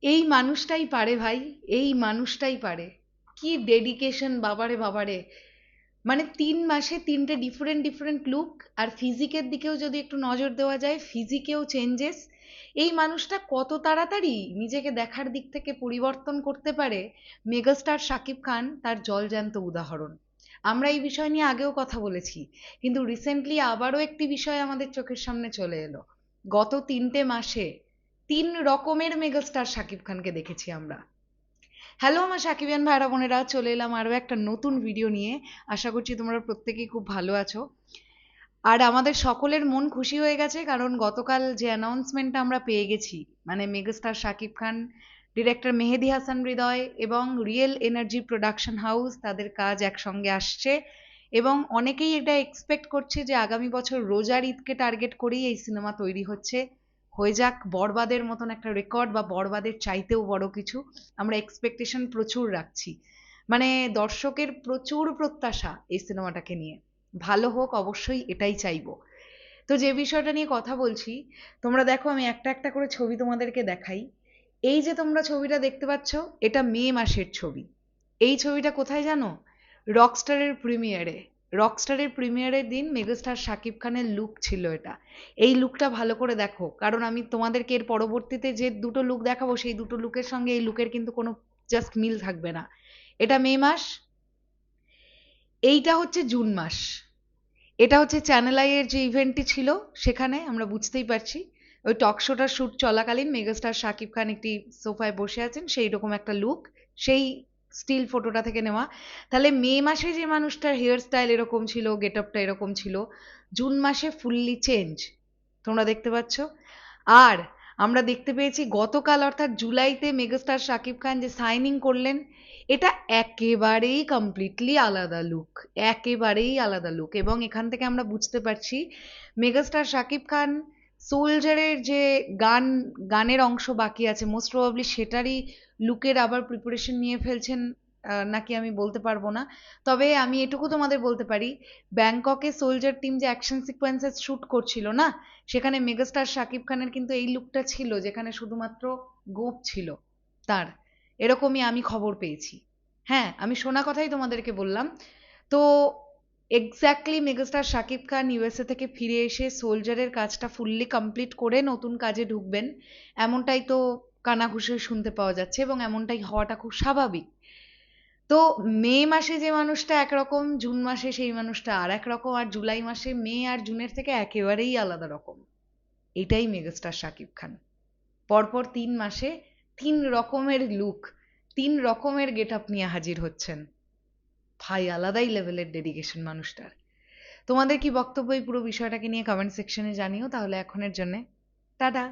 এই মানুষটাই পারে ভাই, এই মানুষটাই পারে। কি ডেডিকেশন, বাবারে বাবারে। মানে 3 মাসে 3টে ডিফারেন্ট ডিফারেন্ট লুক। আর ফিজিকের দিকেও যদি একটু নজর দেওয়া যায়, ফিজিকেও চেঞ্জেস। এই মানুষটা কত তাড়াতাড়ি নিজেকে দেখার দিক থেকে পরিবর্তন করতে পারে, মেগাস্টার শাকিব খান তার জলজ্যান্ত উদাহরণ। আমরা এই বিষয় নিয়ে আগেও কথা বলেছি, কিন্তু রিসেন্টলি আবারও একটি বিষয় আমাদের চোখের সামনে চলে এলো। গত 3টে মাসে 3 রকমের মেগাস্টার শাকিব খানকে দেখেছি আমরা। হ্যালো আমার সাকিবিয়ান ভাইরা বোনেরা, চলে এলাম আরও একটা নতুন ভিডিও নিয়ে। আশা করছি তোমরা প্রত্যেকেই খুব ভালো আছো। আর আমাদের সকলের মন খুশি হয়ে গেছে, কারণ গতকাল যে অ্যানাউন্সমেন্টটা আমরা পেয়ে গেছি, মানে মেগাস্টার শাকিব খান, ডিরেক্টর মেহেদী হাসান হৃদয় এবং রিয়েল এনার্জি প্রোডাকশন হাউস তাদের কাজ একসঙ্গে আসছে। এবং অনেকেই এটা এক্সপেক্ট করছে যে আগামী বছর রোজার ঈদকে টার্গেট করেই এই সিনেমা তৈরি হচ্ছে। হয়ে যাক বরবাদের মতন একটা রেকর্ড, বা বরবাদের চাইতেও বড় কিছু। আমরা এক্সপেকটেশন প্রচুর রাখছি। মানে দর্শকের প্রচুর প্রত্যাশা এই সিনেমাটাকে নিয়ে। ভালো হোক, অবশ্যই এটাই চাইবো। তো যে বিষয়টা নিয়ে কথা বলছি, তোমরা দেখো আমি একটা একটা করে ছবি তোমাদেরকে দেখাই। এই যে তোমরা ছবিটা দেখতে পাচ্ছ, এটা মে মাসের ছবি। এই ছবিটা কোথায় জানো? রকস্টারের প্রিমিয়ারে। রকস্টারের প্রিমিয়ারের দিন মেগাস্টার শাকিব খানের লুক ছিল এটা। এই লুকটা ভালো করে দেখো, কারণ আমি তোমাদেরকে এর পরবর্তীতে যে দুটো লুক দেখাবো, সেই দুটো লুকের সঙ্গে এই লুকের কিন্তু কোনো জাস্ট মিল থাকবে না। এটা মে মাস, এইটা হচ্ছে জুন মাস। এটা হচ্ছে চ্যানেল আই এর যে ইভেন্টটি ছিল, সেখানে আমরা বুঝতেই পারছি ওই টক শোটার শ্যুট চলাকালীন মেগাস্টার শাকিব খান একটি সোফায় বসে আছেন, সেই রকম একটা লুক, সেই স্টিল ফটোটা থেকে নেওয়া। তাহলে মে মাসে যে মানুষটার হেয়ার স্টাইল এরকম ছিল, গেট আপটা এরকম ছিল, জুন মাসে ফুললি চেঞ্জ। তোমরা দেখতে পাচ্ছ। আর আমরা দেখতে পেয়েছি গতকাল অর্থাৎ জুলাইতে মেগাস্টার শাকিব খান যে সাইনিং করলেন, এটা একেবারেই কমপ্লিটলি আলাদা লুক। একেবারেই আলাদা লুক। এবং এখান থেকে আমরা বুঝতে পারছি মেগাস্টার শাকিব খান সোলজারের যে গান, গানের অংশ বাকি আছে, মোস্ট প্রবাবলি সেটারই লুকের আবার প্রিপারেশন নিয়ে ফেলছেন, নাকি আমি বলতে পারবো না। তবে আমি এটুকু তোমাদের বলতে পারি, ব্যাংককে সোলজার টিম যে অ্যাকশন সিকোয়েন্সেস শুট করছিল না, সেখানে মেগাস্টার শাকিব খানের কিন্তু এই লুকটা ছিল, যেখানে শুধুমাত্র গোঁপ ছিল তার। এরকমই আমি খবর পেয়েছি। হ্যাঁ, আমি শোনা কথাই তোমাদেরকে বললাম। তো exactly megastar Shakib Khan USA থেকে ফিরে এসে সোলজারের কাজটা ফুললি কমপ্লিট করে নতুন কাজে ঢুকবেন, এমনটাই তো কানাঘুষে শুনতে পাওয়া যাচ্ছে, এবং এমনটাই হওয়াটা খুব স্বাভাবিক। তো মে মাসে যে মানুষটা একরকম, জুন মাসে সেই মানুষটা আর এক রকম, আর জুলাই মাসে মে আর জুনের থেকে একেবারেই আলাদা রকম। এটাই মেগাস্টার শাকিব খান। পরপর 3 মাসে 3 রকমের লুক, 3 রকমের গেট আপ নিয়ে হাজির হচ্ছেন। ভাই আলাদাই লেভেলের ডেডিকেশন মানুষটার। তোমাদের কি বক্তব্য এই পুরো বিষয়টাকে নিয়ে কমেন্ট সেকশনে জানিও। তাহলে এখনের জন্য টাটা।